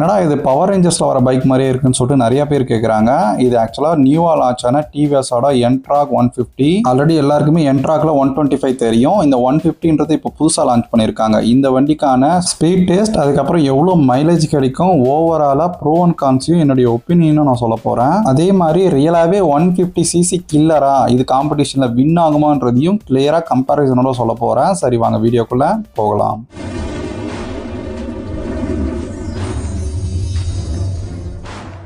என்னடா இது பவர் ரேஞ்சர்ஸ்ல வர பைக் மாதிரியே இருக்குன்னு சொல்லிட்டு நிறைய பேர் கேட்குறாங்க. இது ஆக்சுவலா நியூவா லான்ச் ஆன TVS NTORQ 150. ஆல்ரெடி எல்லாருக்குமே NTORQல 125 தெரியும். இந்த 150ன்றது இப்போ புதுசாக லான்ச் பண்ணியிருக்காங்க. இந்த வண்டிக்கான ஸ்பீட் டெஸ்ட், அதுக்கப்புறம் எவ்வளோ மைலேஜ் கிடைக்கும், ஓவராலா ப்ரோ அண்ட் கான்ஸையும் என்னுடைய ஒப்பீனியனும் நான் சொல்ல போறேன். அதே மாதிரி ரியலாவே 150cc கில்லரா, இது காம்படிஷன்ல வின் ஆகுமான்றதையும் கிளியரா கம்பேரிசனோட சொல்ல போறேன். சரி வாங்க வீடியோக்குள்ள போகலாம்.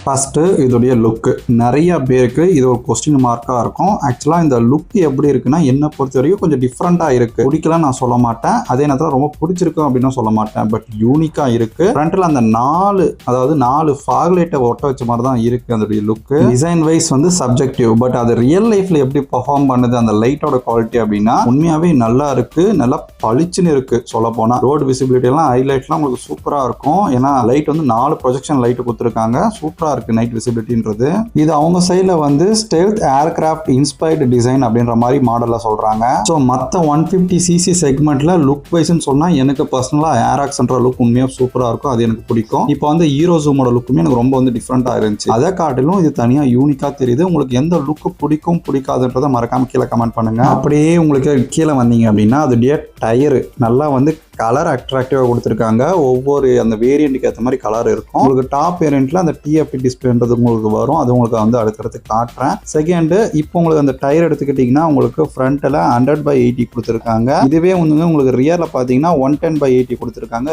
ஃபஸ்ட்டு இதோடைய லுக்கு நிறைய பேருக்கு இது ஒரு கொஸ்டின் மார்க்காக இருக்கும். ஆக்சுவலாக இந்த லுக் எப்படி இருக்குன்னா என்னை பொறுத்த வரைக்கும் கொஞ்சம் டிஃப்ரெண்ட்டாக இருக்குது. பிடிக்கலாம் நான் சொல்ல மாட்டேன், அதே நேரத்தில் ரொம்ப பிடிச்சிருக்கும் அப்படின்னு சொல்ல மாட்டேன். பட் யூனிக்காக இருக்குது. ஃப்ரண்ட்டில் அந்த நாலு ஃபாக் லைட்டை ஒட்ட வச்ச மாதிரி தான் இருக்குது அதோடைய லுக்கு. டிசைன் வைஸ் வந்து சப்ஜெக்டிவ், பட் அது ரியல் லைஃப்பில் எப்படி பர்ஃபார்ம் பண்ணுது அந்த லைட்டோட குவாலிட்டி அப்படின்னா உண்மையாகவே நல்லா இருக்குது. நல்லா பளிச்சுன்னு இருக்குது. சொல்ல போனால் ரோடு விசிபிலிட்டி எல்லாம் ஹைலைட்லாம் உங்களுக்கு சூப்பராக இருக்கும். ஏன்னா லைட் வந்து 4 ப்ரொஜெக்ஷன் லைட்டு கொடுத்துருக்காங்க. சூப்பராக இருக்கு நைட் விசிபிலிட்டின்றது. இது அவங்க சைடுல வந்து ஸ்டெல்த் ஏர்கிராஃப்ட் இன்ஸ்பயர்டு டிசைன் அப்படின்ற மாதிரி மாடல்ல சொல்றாங்க. ஸோ மற்ற 150cc செக்மெண்ட்ல லுக் வைஸ்ன்னு சொன்னா எனக்கு பர்சனலா ஏராக்ஸ்ன்ற லுக் உண்மையா சூப்பரா இருக்கும். அது எனக்கு பிடிக்கும். இப்போ வந்து ஹீரோ ஜூமோட லுக்குமே எனக்கு ரொம்ப வந்து டிஃப்ரெண்டா இருந்துச்சு. அதை காட்டிலும் இது தனியா யூனிக்கா தெரியுது. உங்களுக்கு எந்த லுக் பிடிக்கும் பிடிக்காதுன்றதை மறக்காம கீழே கமெண்ட் பண்ணுங்க. அப்படியே உங்களுக்கு கீழே வந்தீங்க அப்படின்னா அதோடைய டயரு நல்லா வந்து கலர் அட்ராக்டிவாக கொடுத்துருக்காங்க. ஒவ்வொரு அந்த வேரியண்ட்டுக்கு ஏற்ற மாதிரி கலர் இருக்கும். உங்களுக்கு டாப் வேரியண்ட்ல அந்த TFT டிஸ்பிளேன்றது உங்களுக்கு வரும். அது உங்களுக்கு வந்து அடுத்தடுத்து காட்டுறேன். செகண்ட், இப்போ உங்களுக்கு அந்த டயர் எடுத்துக்கிட்டிங்கன்னா உங்களுக்கு ஃப்ரண்ட்டில் 100/80 கொடுத்துருக்காங்க. இதுவே வந்து உங்களுக்கு ரியரில் பார்த்தீங்கன்னா 110/80 கொடுத்துருக்காங்க.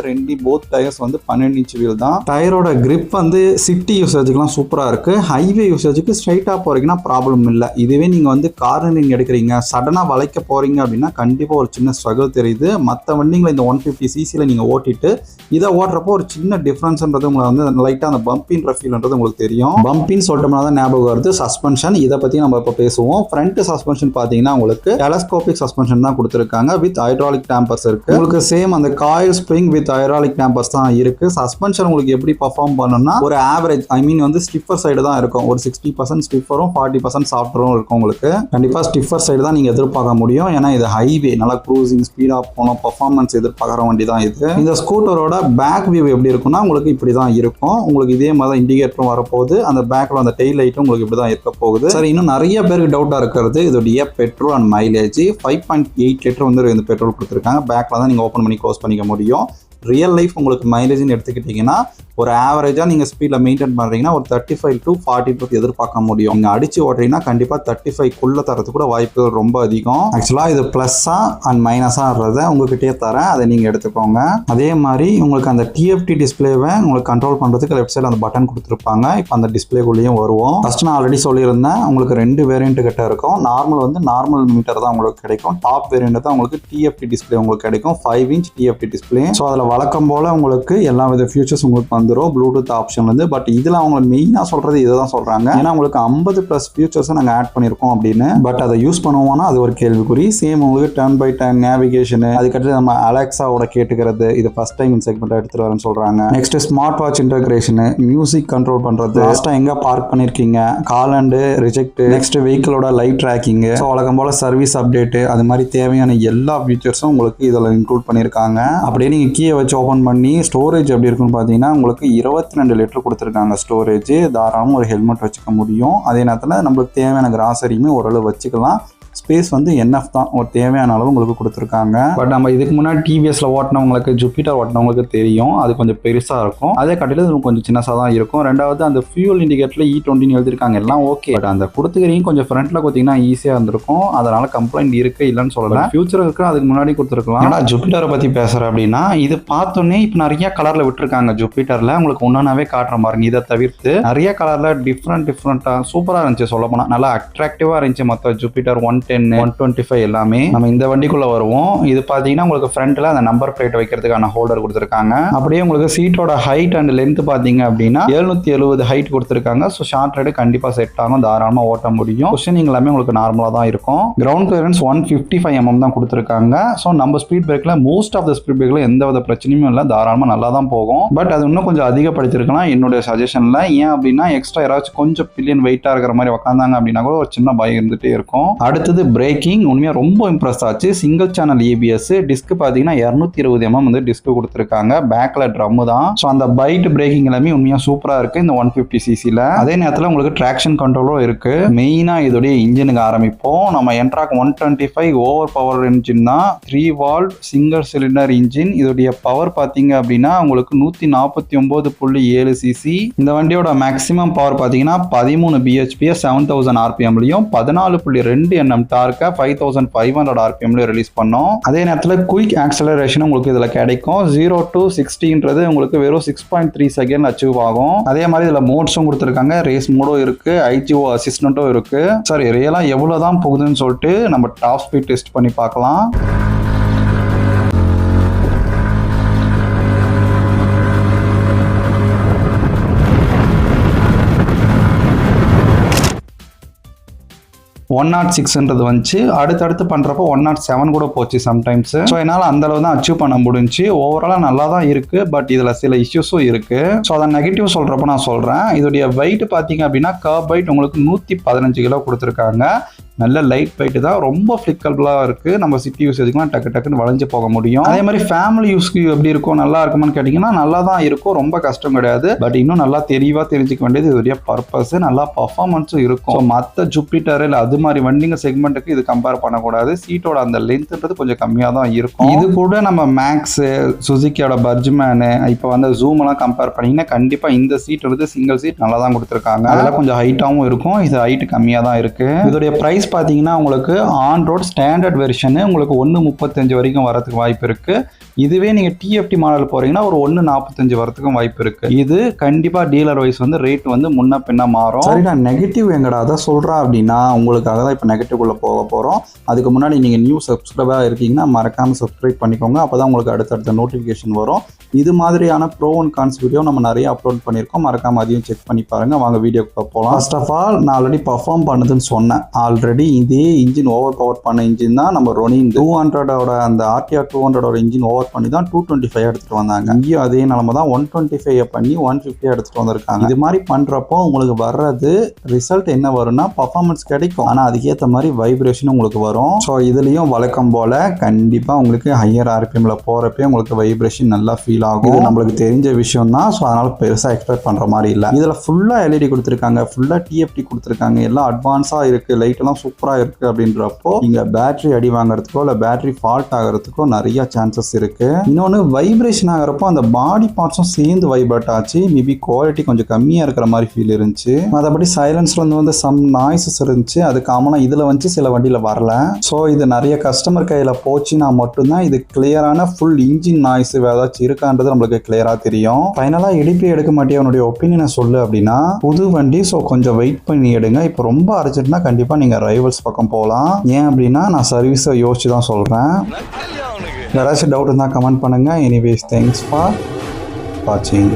போத் டயர்ஸ் வந்து 12 இன்ச் வீல் தான். டயரோட கிரிப் வந்து சிட்டி யூசேஜுக்குலாம் சூப்பராக இருக்கு. ஹைவே யூசேஜுக்கு ஸ்ட்ரைட்டாக போறீங்கன்னா ப்ராப்ளம் இல்லை. இதுவே நீங்கள் வந்து கார்னரிங் எடுக்கிறீங்க, சடனாக வளைக்க போறீங்க அப்படின்னா கண்டிப்பாக ஒரு சின்ன ஸ்ட்ரகிள் தெரியுது. மற்ற வண்டிங்களை இந்த 150cc நீங்க ஓட்டிட்டு இதை ஓட்டுறப்போ ஒரு சின்ன டிஃபரன்ஸ்ன்றது உங்களுக்கு வந்து லைட்டா அந்த பம்பின்ற ஃபீல்ன்றது உங்களுக்கு தெரியும். பம்பின்னு சொல்லிட்டோம்னா தான் ஞாபகம் வருது சஸ்பென்ஷன். இதை பத்தி நம்ம இப்போ பேசுவோம். ஃப்ரண்ட் சஸ்பென்ஷன் பாத்தீங்கன்னா உங்களுக்கு டெலஸ்கோபிக் சஸ்பென்ஷன் தான் கொடுத்துருக்காங்க. வித் ஹைட்ராலிக் டேம்பர்ஸ் இருக்கு. உங்களுக்கு சேம் அந்த காயில் ஸ்ப்ரிங் வித் ஹைட்ராலிக் டேம்பர்ஸ் தான் இருக்கு. சஸ்பென்ஷன் உங்களுக்கு எப்படி பர்ஃபார்ம் பண்ணணும்னா ஒரு ஆவரேஜ் வந்து ஸ்டிஃபர் சைடு தான் இருக்கும். ஒரு 60% ஸ்டிஃபரும் 40% சாஃப்டரும் இருக்கும். உங்களுக்கு கண்டிப்பா ஸ்டிஃபர் சைடு தான் நீங்க எதிர்பார்க்க முடியும். ஏன்னா இது ஹைவே நல்லா க்ரூசிங் ஸ்பீடா போனோம், பர்ஃபார்மன்ஸ் எதிர்பார்க்குற வண்டி தான் இது. இந்த ஸ்கூட்டரோட பேக் வியூ எப்படி இருக்கும்னா உங்களுக்கு இப்படி தான் இருக்கும். உங்களுக்கு இதே மாதிரி தான் இண்டிகேட்டரும் வரப்போகுது. அந்த பேக்ல அந்த டெயில் லைட்டும் உங்களுக்கு இப்படி தான் இருக்க போகுது. சரி, இன்னும் நிறைய பேருக்கு டவுட்டா இருக்கிறது இதோடைய பெட்ரோல் அண்ட் மைலேஜ். 5.8 லிட்டர் வந்து இந்த பெட்ரோல் கொடுத்துருக்காங்க. பேக்ல தான் நீங்க ஓப்பன் பண்ணி க்ளோஸ் பண்ணிக்க முடியும். ரியல் லைஃப் உங்களுக்கு மைலேஜ்னு எடுத்துக்கிட்டீங்கன்னா ஒரு ஆவரேஜா நீங்க ஸ்பீட்ல மெயின்டைன் பண்றீங்கன்னா ஒரு 35 to 40 எதிர்பார்க்க முடியும். நீங்க அடிச்சு ஓட்டுறீங்கன்னா கண்டிப்பா 35 தரது கூட வாய்ப்புகள் ரொம்ப அதிகம். ஆக்சுவலா இது பிளஸ்ஸா அண்ட் மைனஸான்றத உங்ககிட்டயே தரேன், அதை நீங்க எடுத்துக்கோங்க. அதே மாதிரி உங்களுக்கு அந்த TFT டிஸ்பிளேவை உங்களுக்கு கண்ட்ரோல் பண்றதுக்கு லெஃப்ட் சைடு அந்த பட்டன் கொடுத்துருப்பாங்க. இப்போ அந்த டிஸ்பிளேக்குள்ளேயும் வருவோம். ஃபர்ஸ்ட் நான் ஆல்ரெடி சொல்லியிருந்தேன் உங்களுக்கு 2 வேரியன்ட் கிட்ட இருக்கும். நார்மல் வந்து நார்மல் மீட்டர் தான் உங்களுக்கு கிடைக்கும். டாப் வேரியன்ட் தான் உங்களுக்கு TFT டிஸ்பிளே உங்களுக்கு கிடைக்கும். 5 inch TFT டிஸ்பிளே. ஸோ அதில் வழக்கம் போல உங்களுக்கு எல்லா வித ஃபியூச்சர்ஸ் உங்களுக்கு வந்துடும் ப்ளூடூத் ஆப்ஷன் வந்து. பட் இதுல அவங்க மெயினா சொல்றது இதுதான் சொல்றாங்க. ஏன்னா உங்களுக்கு 50+ ஃபியூச்சர்ஸ் நாங்க ஆட் பண்ணிருக்கோம் அப்படின்னு. பட் அதை யூஸ் பண்ணுவோம்னா அது ஒரு கேள்விக்குறி. சேம் உங்களுக்கு டர்ன் பை டர்ன் நேவிகேஷன், அதுக்கடுத்து நம்ம அலெக்சாவோட கேட்டுக்கிறது, இது ஃபர்ஸ்ட் டைம் இந்த செக்மெண்ட் எடுத்துட்டு வரேன்னு சொல்றாங்க. Next smart watch integration, music control பண்றது, லாஸ்டா எங்க பார்க் பண்ணிருக்கீங்க, கால் அண்ட் ரிஜெக்ட், நெக்ஸ்ட் வெஹிக்கிளோட லைட் ட்ராக்கிங், ஸோ வழக்கம் போல சர்வீஸ் அப்டேட், அது மாதிரி தேவையான எல்லா ஃபீச்சர்ஸும் உங்களுக்கு இதில் இன்க்ளூட் பண்ணியிருக்காங்க. அப்படியே நீங்க கீயை வச்சு ஓப்பன் பண்ணி ஸ்டோரேஜ் எப்படி இருக்குன்னு பார்த்தீங்கன்னா உங்களுக்கு 22 லிட்டர் கொடுத்துருக்காங்க ஸ்டோரேஜ். தாராளமாக ஒரு ஹெல்மெட் வச்சுக்க முடியும். அதே நேரத்தில் நம்மளுக்கு தேவையான கிராசரியுமே ஓரளவு வச்சுக்கலாம். ஸ்பேஸ் வந்து என்எஃப் தான், ஒரு தேவையான அளவு உங்களுக்கு கொடுத்துருக்காங்க. பட் நம்ம இதுக்கு முன்னாடி டிவிஎஸ்ல ஓட்டினவங்களுக்கு, ஜூபிட்டர் ஓட்டினவங்களுக்கு தெரியும் அது கொஞ்சம் பெருசாக இருக்கும். அதே கட்டில கொஞ்சம் சின்னசாக தான் இருக்கும். ரெண்டாவது அந்த ஃபியூல் இண்டிகேட்டர்ல E20 எழுதிருக்காங்க, எல்லாம் ஓகே. பட் அந்த கொடுத்துக்கிறீங்க கொஞ்சம் ஃப்ரண்ட்ல பார்த்தீங்கன்னா ஈஸியாக இருந்திருக்கும். அதனால கம்ப்ளைண்ட் இருக்கு, இல்லைன்னு சொல்லலாம். ஃபியூச்சர் இருக்கு, அதுக்கு முன்னாடி கொடுத்துருக்கலாம். ஆனால் ஜூபிட்டரை பற்றி பேசுகிறேன் அப்படின்னா இது பார்த்தோன்னே இப்போ நிறைய கலரில் விட்டுருக்காங்க. ஜூபிட்டரில் உங்களுக்கு ஒன்றாவே காட்டுற மாதிரி. இதை தவிர்த்து நிறைய கலரில் டிஃப்ரெண்ட்டாக சூப்பராக இருந்துச்சு. சொல்ல போனால் நல்லா அட்ராக்டிவாக இருந்துச்சு. மற்ற ஜூபிட்டர் 110, 125 எல்லாமே. நம்ம இந்த வண்டிக்குள்ள வருவோம். இது பாத்தீங்கன்னா உங்களுக்கு ஃப்ரண்ட்ல அந்த நம்பர் பிளேட் வைக்கிறதுக்கான ஹோல்டர் கொடுத்துருக்காங்க. அப்படியே உங்களுக்கு சீட்டோட ஹைட் அண்ட் லென்த் பாத்தீங்க அப்படின்னா 770 ஹைட் கொடுத்துருக்காங்க. ஸோ ஷார்ட் ரைடு கண்டிப்பா செட் ஆகும், தாராளமா ஓட்ட முடியும். பொசிஷனிங் எல்லாமே உங்களுக்கு நார்மலா தான் இருக்கும். கிரவுண்ட் கிளியரன்ஸ் 155 mm தான் கொடுத்துருக்காங்க. ஸோ நம்ம ஸ்பீட் பிரேக்ல மோஸ்ட் ஆஃப் த ஸ்பீட் பிரேக்ல எந்த வித பிரச்சனையும் இல்லை, தாராளமா நல்லா தான் போகும். பட் அது இன்னும் கொஞ்சம் அதிகப்படுத்திருக்கலாம் என்னுடைய சஜஷன்ல. ஏன் அப்படின்னா எக்ஸ்ட்ரா யாராச்சும் கொஞ்சம் பில்லியன் வெயிட்டா இருக்கிற மாதிரி உட்காந்தாங்க அப்படின்னா கூட ஒரு சின்ன பயம் இருந்துட்டே இருக்கும். அடுத்தது பிரேக்கிங் உண்மையாக ரொம்ப இம்ப்ரெஸ் ஆச்சு. சிங்கிள் சேனல் ஏபிஎஸ், டிஸ்க் பார்த்தீங்கன்னா 220 mm வந்து டிஸ்க் கொடுத்துருக்காங்க. பேக்கில் ட்ரம் தான். ஸோ அந்த பைட் பிரேக்கிங் எல்லாமே உண்மையாக சூப்பராக இருக்குது இந்த 150cc. அதே நேரத்தில் உங்களுக்கு ட்ராக்ஷன் கண்ட்ரோலும் இருக்குது. மெயினாக இதோடைய இன்ஜினுக்கு ஆரம்பிப்போம். நம்ம என்ட்ராக் 125 ஓவர் பவர் இன்ஜின் தான். 3 valve சிங்கிள் சிலிண்டர் இன்ஜின். இதோடைய பவர் பார்த்தீங்க அப்படின்னா உங்களுக்கு 149.7 cc. இந்த வண்டியோட மேக்ஸிமம் பவர் பார்த்தீங்கன்னா 13 bhp 7000 rpmலையும் 14.2 nm டார்க்கை 5500 rpmலையும் ரிலீஸ் பண்ணோம். அதே நேரத்தில் குயிக் ஆக்சலரேஷன் உங்களுக்கு இதில் கிடைக்கும். 0 to 60ன்றது உங்களுக்கு வெறும் 6.3 செகண்ட் அச்சீவ் ஆகும். அதே மாதிரி இதில் மோட்ஸும் கொடுத்துருக்காங்க. ரேஸ் மோடும் இருக்கு, ஐஜிஓ அசிஸ்டன்ட்டும் இருக்கு. சரி, ரியலா எவ்வளவுதான் போகுதுன்னு சொல்லிட்டு நம்ம டாப் ஸ்பீட் டெஸ்ட் பண்ணி பார்க்கலாம். ஒன் 106ன்றது வந்துச்சு. அடுத்தடுத்து பண்ணுறப்போ 107 கூட போச்சு சம்டைம்ஸ். ஸோ என்னால் அந்த அளவு தான் அச்சீவ் பண்ண முடிஞ்சு. ஓவராலாக நல்லா தான் இருக்குது. பட் இதில் சில இஷ்யூஸும் இருக்குது. ஸோ அதை நெகட்டிவ் சொல்கிறப்ப நான் சொல்கிறேன். இதோடைய வெயிட் பார்த்தீங்க அப்படின்னா கர்ப் வெயிட் உங்களுக்கு 115 கிலோ கொடுத்துருக்காங்க. நல்ல லைட் வெயிட்டு தான், ரொம்ப ஃப்ளிக்கபிளாக இருக்குது. நம்ம சிட்டி யூசேஜுக்குலாம் டக்குன்னு வளைஞ்சு போக முடியும். அதே மாதிரி ஃபேமிலி யூஸ்க்கு எப்படி இருக்கும், நல்லா இருக்குமான்னு கேட்டிங்கன்னா நல்லா தான் இருக்கும், ரொம்ப கஷ்டம் கிடையாது. பட் இன்னும் நல்லா தெளிவாக தெரிஞ்சுக்க வேண்டியது இதோடைய பர்பஸ். நல்லா பர்ஃபார்மன்ஸும் இருக்கும். ஸோ மற்ற ஜூபிட்டர் இல்லை அது மாதிரி வண்டிங்க செக்மெண்ட்டுக்கு இது கம்பேர் பண்ணக்கூடாது. சீட்டோட அந்த லென்த்ன்றது கொஞ்சம் கம்மியாக தான் இருக்கும். இது கூட நம்ம மேக்ஸு, சுசுக்கியோட பர்ஜ்மேனு, இப்போ வந்து ஜூம் எல்லாம் கம்பேர் பண்ணிங்கன்னா கண்டிப்பாக இந்த சீட் வந்து சிங்கிள் சீட் நல்லா தான் கொடுத்துருக்காங்க. அதெல்லாம் கொஞ்சம் ஹைட்டாகவும் இருக்கும். இது ஹைட் கம்மியாக தான் இருக்குது. இதோடைய ப்ரைஸ் பார்த்தீங்கன்னா உங்களுக்கு ஆன் ரோட் ஸ்டாண்டர்ட் வெர்ஷனு உங்களுக்கு 135 வரைக்கும் வரதுக்கு வாய்ப்பு இருக்கு. இதுவே நீங்க டிஎஃப்டி மாடல் போறீங்கன்னா ஒரு 145 வரதுக்கும் வாய்ப்பு இருக்கு. இது கண்டிப்பா டீலர் வைஸ் வந்து ரேட் வந்து முன்ன பின்ன மாறும். சரி, நான் நெகட்டிவ் எங்கடா அதை சொல்றேன் அப்படின்னா உங்களுக்காக தான் இப்போ நெகட்டிவ் உள்ள போக போறோம். அதுக்கு முன்னாடி நீங்க நியூ சப்ஸ்கிரைபரா இருக்கீங்கன்னா மறக்காம சப்ஸ்கிரைப் பண்ணிக்கோங்க. அப்பதான் உங்களுக்கு அடுத்தடுத்த நோட்டிபிகேஷன் வரும். இது மாதிரியான ப்ரோ அண்ட் கான்ஸ் வீடியோ நம்ம நிறைய அப்லோட் பண்ணியிருக்கோம். மறக்காம அதையும் செக் பண்ணி பாருங்க. வாங்க வீடியோக்கு போகலாம். ஃபர்ஸ்ட் ஆஃப் ஆல் நான் ஆல்ரெடி பர்ஃபார்ம் பண்ணுதுன்னு சொன்னேன். ஆல்ரெடி இதே இன்ஜின் ஓவர் பவர் பண்ண இன்ஜின் தான் நம்ம ரொனின் 200ஓட அந்த RTR 200ஓட இன்ஜின் ஓவர் பண்ணி தான் 225 எடுத்துட்டு வந்தாங்க. இங்கேயும் அதே நிலமை தான் 125 பண்ணி 150 எடுத்துட்டு வந்திருக்காங்க. இது மாதிரி பண்றப்போ உங்களுக்கு வர்றது ரிசல்ட் என்ன வரும்னா பர்ஃபார்மன்ஸ் கிடைக்கும். ஆனா அதுக்கேற்ற மாதிரி வைப்ரேஷன் உங்களுக்கு வரும். ஸோ இதுலயும் வழக்கம் போல கண்டிப்பா உங்களுக்கு ஹையர் RPMல போறப்பே உங்களுக்கு வைப்ரேஷன் நல்லா ஃபீல் ஆகும். இது நம்மளுக்கு தெரிஞ்ச விஷயம் தான். ஸோ அதனால பெருசா எக்ஸ்பெக்ட் பண்ற மாதிரி இல்லை. இதுல ஃபுல்லா LED கொடுத்துருக்காங்க, ஃபுல்லா TFT கொடுத்துருக்காங்க, எல்லாம் அட்வான்ஸா இருக்கு, லைட் எல்லாம் சூப்பரா இருக்கு. அப்படின்றப்போ இங்க பேட்டரி அடி வாங்குறதுக்கோ இல்ல பேட்டரி ஃபால்ட் ஆகிறதுக்கோ நிறைய சான்சஸ் இருக்கு. இன்னொன்னு வைப்ரேஷன் ஆகிறப்போ அந்த பாடி பார்ட்ஸும் சேர்ந்து வைப்ரேட் ஆச்சு. மேபி குவாலிட்டி கொஞ்சம் கம்மியா இருக்கிற மாதிரி ஃபீல் இருந்துச்சு. மற்றபடி சைலன்ஸ்ல வந்து சம் நாய்ஸஸ் இருந்துச்சு. அது காமனா இதுல வந்து சில வண்டியில வரல. ஸோ இது நிறைய கஸ்டமர் கையில போச்சுன்னா மட்டும்தான் இது கிளியரான ஃபுல் இன்ஜின் நாய்ஸ் ஏதாச்சும் இருக்கான்றது நம்மளுக்கு கிளியரா தெரியும். ஃபைனலா எடுக்க மாட்டேன் உன்னுடைய ஒப்பீனியனை சொல்லு அப்படின்னா புது வண்டி. ஸோ கொஞ்சம் வெயிட் பண்ணி எடுங்க. இப்போ ரொம்ப அர்ஜென்ட்னா கண்டிப்பா நீங்க ரைவல்ஸ் பக்கம் போகலாம். ஏன் அப்படின்னா நான் சர்வீஸை யோசிச்சு தான் சொல்றேன். யாராச்சும் டவுட் இருந்தால் கமெண்ட் பண்ணுங்க. எனிவேஸ் தேங்க்ஸ் ஃபார் வாட்சிங்.